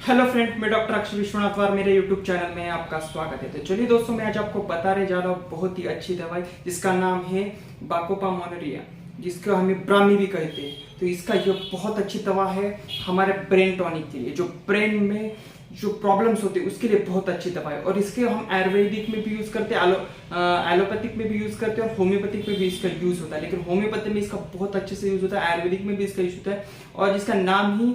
Hello friend, मैं doctor Akshay Vishwanath वार, मेरे YouTube channel में आपका स्वागत है। तो चलिए दोस्तों, मैं आज आपको बताने जा रहा हूँ बहुत ही अच्छी दवाई जिसका नाम है बाकोपा मोनेरिया, जिसको हमें ब्राह्मी भी कहते हैं। तो इसका ये बहुत अच्छी दवा है हमारे ब्रेन टॉनिक के लिए, जो ब्रेन में जो प्रॉब्लम्स होते हैं उसके लिए बहुत अच्छी दवा है। और इसके हम आयुर्वेदिक में भी यूज करते हैं, एलोपैथिक में भी यूज करते हैं और होम्योपैथिक में भी इसका यूज होता है। लेकिन होम्योपैथी में इसका बहुत अच्छे से यूज होता है, आयुर्वेदिक में भी इसका यूज होता है। और जिसका नाम ही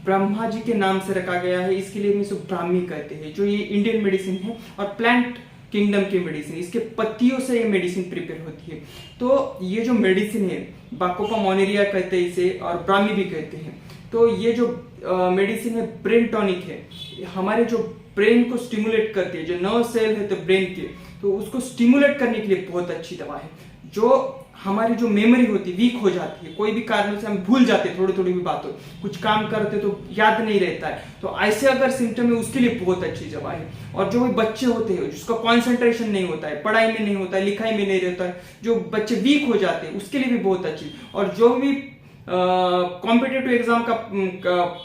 ब्रह्मा जी के नाम से रखा गया है, इसके लिए इसे ब्राह्मी कहते हैं। जो ये इंडियन मेडिसिन है और प्लांट किंगडम की मेडिसिन, इसके पत्तियों से ये मेडिसिन प्रिपेयर होती है। तो ये जो मेडिसिन है, बाकोपा मोनेरिया कहते हैं इसे और ब्राह्मी भी कहते हैं। तो ये जो मेडिसिन है ब्रेन टॉनिक है, हमारे जो ब्रेन को स्टिमुलेट करती है, जो नर्व सेल है तो ब्रेन के, तो उसको स्टिमुलेट करने के लिए बहुत अच्छी दवा है। जो हमारी जो मेमोरी होती है वीक हो जाती है, कोई भी कारण से हम भूल जाते हैं, थोड़ी थोड़ी भी बात हो, कुछ काम करते तो याद नहीं रहता है, तो ऐसे अगर सिम्टम है उसके लिए बहुत अच्छी दवा है। और जो भी बच्चे होते हैं जिसका कंसंट्रेशन नहीं होता है, पढ़ाई में नहीं होता है, लिखाई में नहीं रहता है, जो बच्चे वीक हो जाते हैं उसके लिए भी बहुत अच्छी। और जो भी कॉम्पिटेटिव एग्जाम का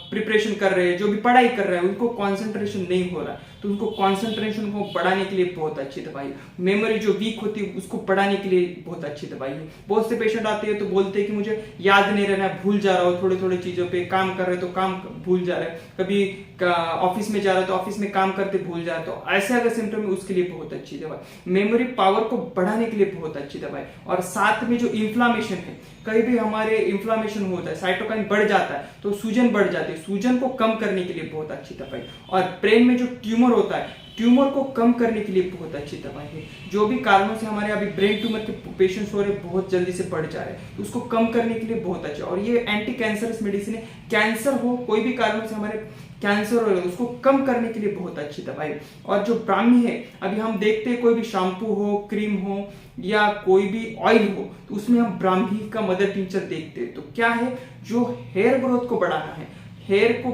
प्रिपरेशन कर रहे हैं, जो भी पढ़ाई कर रहे हैं, उनको कंसंट्रेशन नहीं हो रहा है, तो उनको कंसंट्रेशन को बढ़ाने के लिए बहुत अच्छी दवाई है। मेमोरी जो वीक होती है उसको बढ़ाने के लिए बहुत अच्छी दवाई है। बहुत से पेशेंट आते हैं तो बोलते हैं कि मुझे याद नहीं रहना, भूल जा रहा हूँ, थोड़ी थोड़ी चीजों पे काम कर रहे तो काम भूल जा रहे हैं, कभी ऑफिस में जा रहा है तो ऑफिस में काम करते भूल जा रहे, तो ऐसे अगर सिम्टम है उसके लिए बहुत अच्छी दवाई। मेमोरी पावर को बढ़ाने के लिए बहुत अच्छी दवाई। और साथ में जो इन्फ्लामेशन है, कहीं भी हमारे इन्फ्लामेशन होता है, साइटोकाइन बढ़ जाता है तो सूजन बढ़ जाती है, सूजन को कम करने के लिए बहुत अच्छी दवाई। और ब्रेन में जो ट्यूमर होता है, ट्यूमर को कम करने के लिए बहुत अच्छी दवाई है। जो भी कारणों से हमारे अभी ब्रेन ट्यूमर के पेशेंट्स हो रहे बहुत जल्दी से बढ़ जा रहे हैं, तो उसको कम करने के लिए बहुत अच्छा। और ये एंटी कैंसरस मेडिसिन है, कैंसर हो, कोई भी कारणों से हमारे कैंसर हो रहे हैं उसको कम करने के लिए बहुत अच्छी दवाई। और जो ब्राह्मी है, अभी हम देखते हैं कोई भी शैम्पू हो, क्रीम हो या कोई भी ऑयल हो, तो उसमें हम ब्राह्मी का मदर टिंचर देखते हैं। तो क्या है, जो हेयर ग्रोथ को बढ़ाना है, हेयर को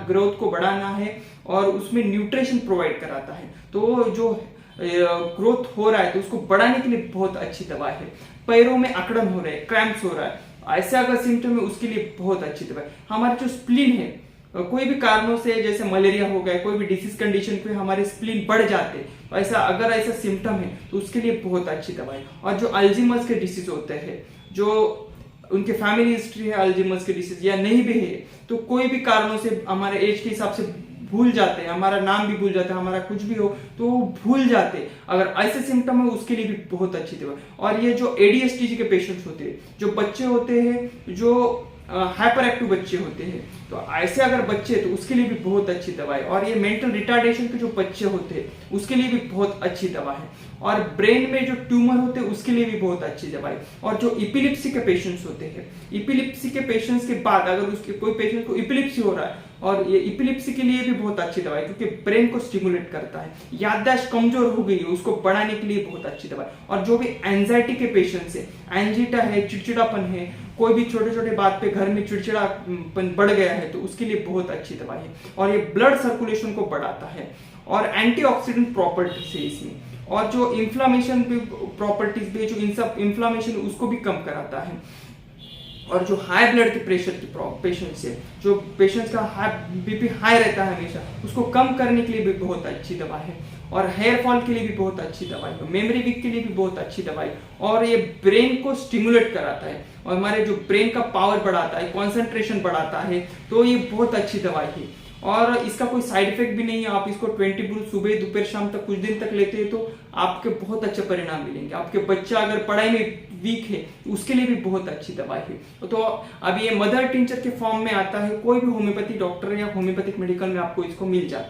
ग्रोथ को बढ़ाना है और उसमें न्यूट्रिशन प्रोवाइड कराता है, तो जो ग्रोथ हो रहा है तो उसको बढ़ाने के लिए बहुत अच्छी दवा है। पैरों में अकड़न हो रहा है, क्रैम्प्स हो रहा है, ऐसे अगर सिम्टम है उसके लिए बहुत अच्छी दवा है। हमारे जो स्प्लीन है, कोई भी कारणों से जैसे मलेरिया हो गया, कोई भी डिसीज कंडीशन पे हमारे स्प्लीन बढ़ जाते हैं, तो ऐसा सिम्टम है तो उसके लिए बहुत अच्छी दवा है। और जो अल्जीमर्स के डिसीज होते हैं, जो उनके फैमिली हिस्ट्री है अल्जीमर्स के डिसीज या नहीं भी है, तो कोई भी कारणों से हमारे एज के हिसाब से भूल जाते हैं, हमारा नाम भी भूल जाते हैं, हमारा कुछ भी हो तो भूल जाते हैं, अगर ऐसे सिम्टम है उसके लिए भी बहुत अच्छी दवा। और ये जो एडीएचडी के पेशेंट्स होते हैं, जो बच्चे होते हैं, जो हाइपर एक्टिव बच्चे होते हैं, तो ऐसे अगर बच्चे तो उसके लिए भी बहुत अच्छी दवा है। और ये मेंटल रिटार्डेशन के जो बच्चे होते हैं उसके लिए भी बहुत अच्छी दवा है। और ब्रेन में जो ट्यूमर होते हैं उसके लिए भी बहुत अच्छी दवा है। और जो इपिलिप्सी के पेशेंट्स होते हैं, इपिलिप्सी के पेशेंट्स के बाद अगर उसके कोई पेशेंट को इपिलिप्सी हो रहा है, और ये इपिलिप्सी के लिए भी बहुत अच्छी दवा है, क्योंकि ब्रेन को स्टिमुलेट करता है। याददाश्त कमजोर हो गई है उसको बढ़ाने के लिए बहुत अच्छी दवा है। और जो भी एंजाइटी के पेशेंट्स है, एंजीटा है, चिड़चिड़ापन है, कोई भी छोटे छोटे बात पे घर में चिड़चिड़ापन बढ़ गया है, तो उसके लिए बहुत अच्छी दवाई है। और ये ब्लड सर्कुलेशन को बढ़ाता है और एंटीऑक्सीडेंट प्रॉपर्टीज है इसमें। और जो इन्फ्लामेशन प्रॉपर्टीज भी, जो इन सब इन्फ्लामेशन उसको भी कम कराता है। और जो हाई ब्लड के प्रेशर के पेशेंट्स है, जो पेशेंट्स का बीपी हाई रहता है हमेशा, उसको कम करने के लिए भी बहुत अच्छी दवा है। और हेयर फॉल के लिए भी बहुत अच्छी दवाई है, मेमोरी वीक के लिए भी बहुत अच्छी दवाई। और ये ब्रेन को स्टिमुलेट कराता है और हमारे जो ब्रेन का पावर बढ़ाता है, कंसंट्रेशन बढ़ाता है, तो ये बहुत अच्छी दवाई है। और इसका कोई साइड इफेक्ट भी नहीं है। आप इसको 20 बुल सुबह दोपहर शाम तक कुछ दिन तक लेते हैं तो आपके बहुत अच्छे परिणाम मिलेंगे। आपके बच्चा अगर पढ़ाई में वीक है उसके लिए भी बहुत अच्छी दवाई है। तो अभी ये मदर टिंचर के फॉर्म में आता है, कोई भी होम्योपैथी डॉक्टर या होम्योपैथिक मेडिकल में आपको इसको मिल जाता है।